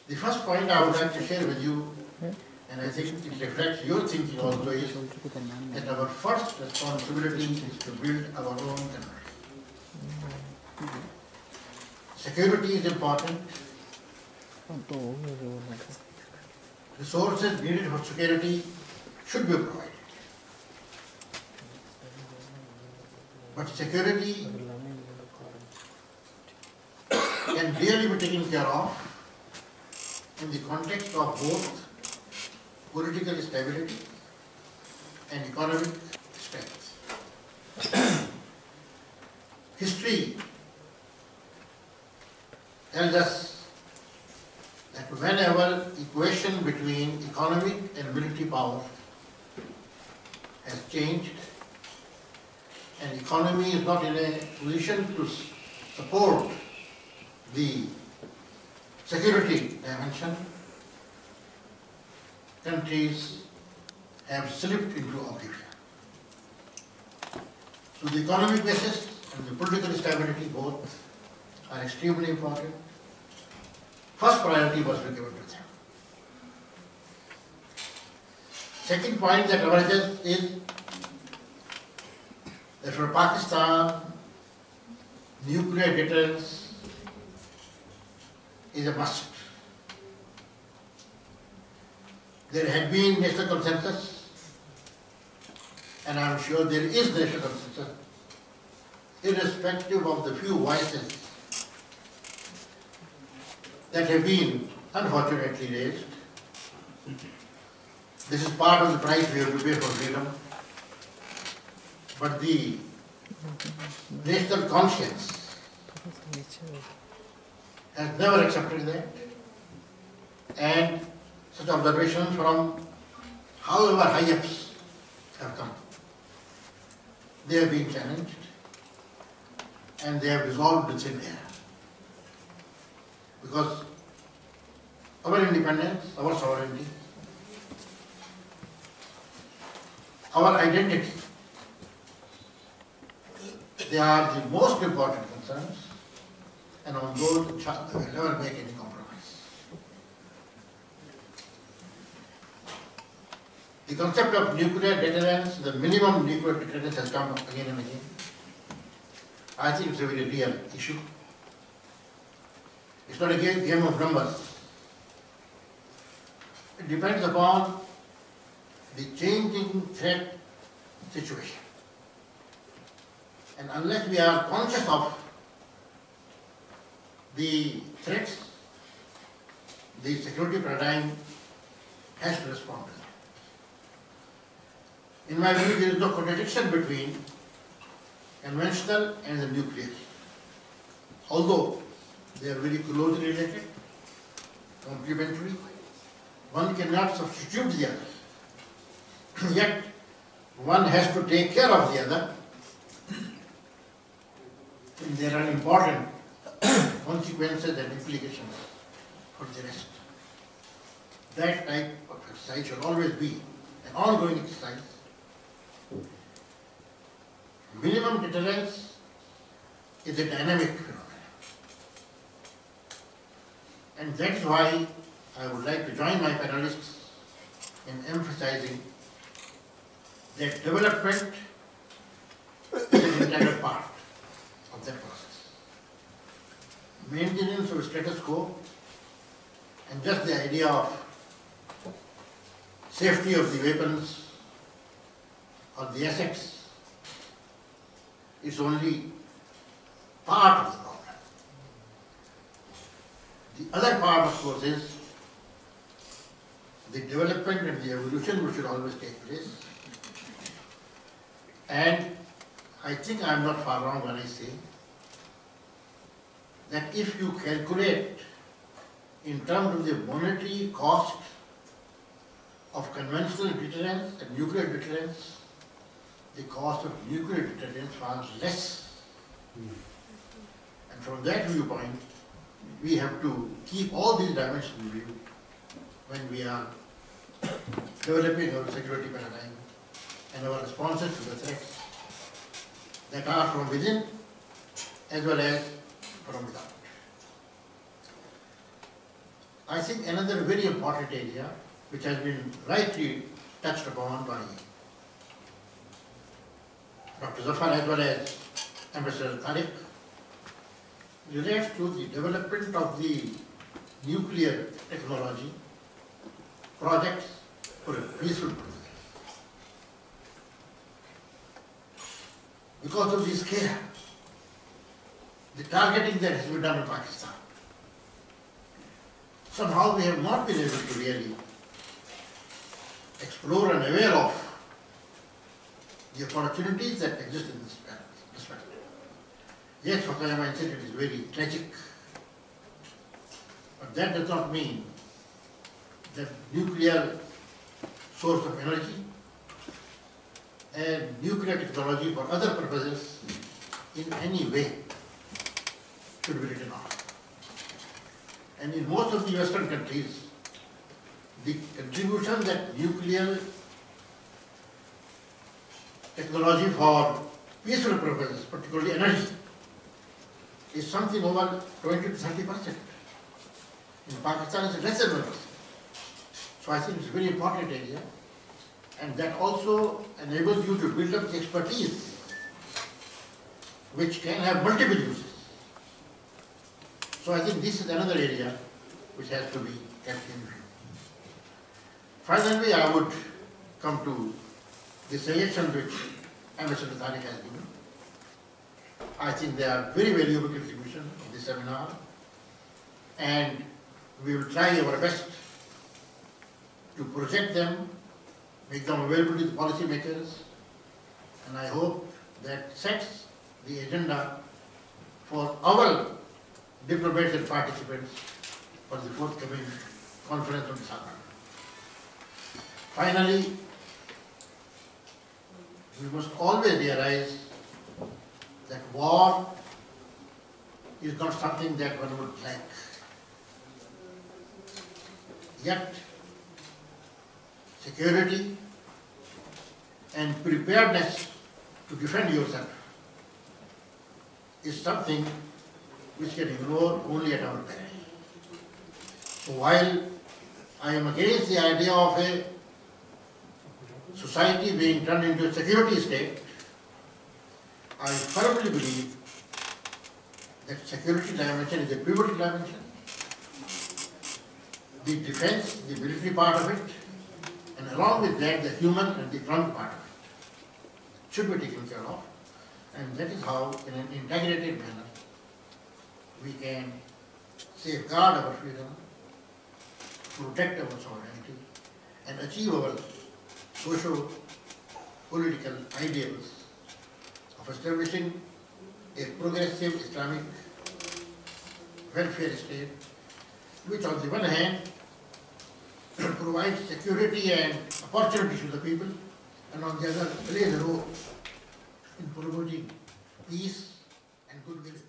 The first point I would like to share with you, and I think it reflects your thinking also, is that our first responsibility is to build our own country. Security is important. Resources needed for security should be provided. But security can really be taken care of in the context of both political stability and economic strength. History tells us that whenever equation between economic and military power has changed, and economy is not in a position to support the security dimension, countries have slipped into oblivion. So the economic basis and the political stability both are extremely important. First priority must be given to them. Second point that emerges is that for Pakistan, nuclear deterrence is a must. There had been national consensus, and I am sure there is national consensus, irrespective of the few voices that have been unfortunately raised. This is part of the price we have to pay for freedom. But the national conscience has never accepted that, and such observations from however high-ups have come, they have been challenged and they have dissolved within air. Because our independence, our sovereignty, our identity, they are the most important concerns, and on those we will never make any compromise. The concept of nuclear deterrence, the minimum nuclear deterrence has come up again and again. I think it's a very real issue. It's not a game of numbers. It depends upon the changing threat situation. And unless we are conscious of the threats, the security paradigm has to respond to them. In my view, there is no contradiction between conventional and the nuclear, although they are very closely related, complementary. One cannot substitute the other. Yet, one has to take care of the other. And there are important consequences and implications for the rest. That type of exercise should always be an ongoing exercise. Minimum deterrence is a dynamic phenomenon. And that is why I would like to join my panelists in emphasizing that development is an integral part of that process. Maintenance of status quo and just the idea of safety of the weapons or the assets is only part of the problem. The other part, of course, is the development and the evolution which should always take place. And I think I am not far wrong when I say that if you calculate in terms of the monetary cost of conventional deterrence and nuclear deterrence, the cost of nuclear deterrence falls less. And from that viewpoint, we have to keep all these dimensions in view when we are developing our security paradigm and our responses to the threats that are from within as well as from without. I think another very important area which has been rightly touched upon by Dr. Zafar as well as Ambassador Tariq relates to the development of the nuclear technology projects for a peaceful process. Because of the scale, the targeting that has been done in Pakistan, somehow we have not been able to really explore and aware of the opportunities that exist in this respect. Yes, Pakistani incident is very tragic, but that does not mean that nuclear source of energy and nuclear technology for other purposes in any way should be written off. And in most of the Western countries, the contribution that nuclear technology for peaceful purposes, particularly energy, is something over 20 to 30%. In Pakistan, it's less than 1%. So I think it's a very important area, and that also enables you to build up the expertise which can have multiple uses. So I think this is another area which has to be kept in view. Finally, I would come to the suggestions which Ambassador Tariq has given. I think they are very valuable contributions of this seminar, and we will try our best to project them, make them available to the policymakers, and I hope that sets the agenda for our diplomats and participants for the forthcoming conference on Summer. Finally, we must always realize that war is not something that one would like. Yet, security and preparedness to defend yourself is something which can ignore only at our peril. So while I am against the idea of a society being turned into a security state, I firmly believe that security dimension is a pivotal dimension. The defense, the military part of it, and along with that the human and the economic part of it should be taken care of. And that is how, in an integrated manner, we can safeguard our freedom, protect our sovereignty, and achieve our socio-political ideals of establishing a progressive Islamic welfare state, which on the one hand provides security and opportunity to the people, and on the other plays a role in promoting peace and goodwill.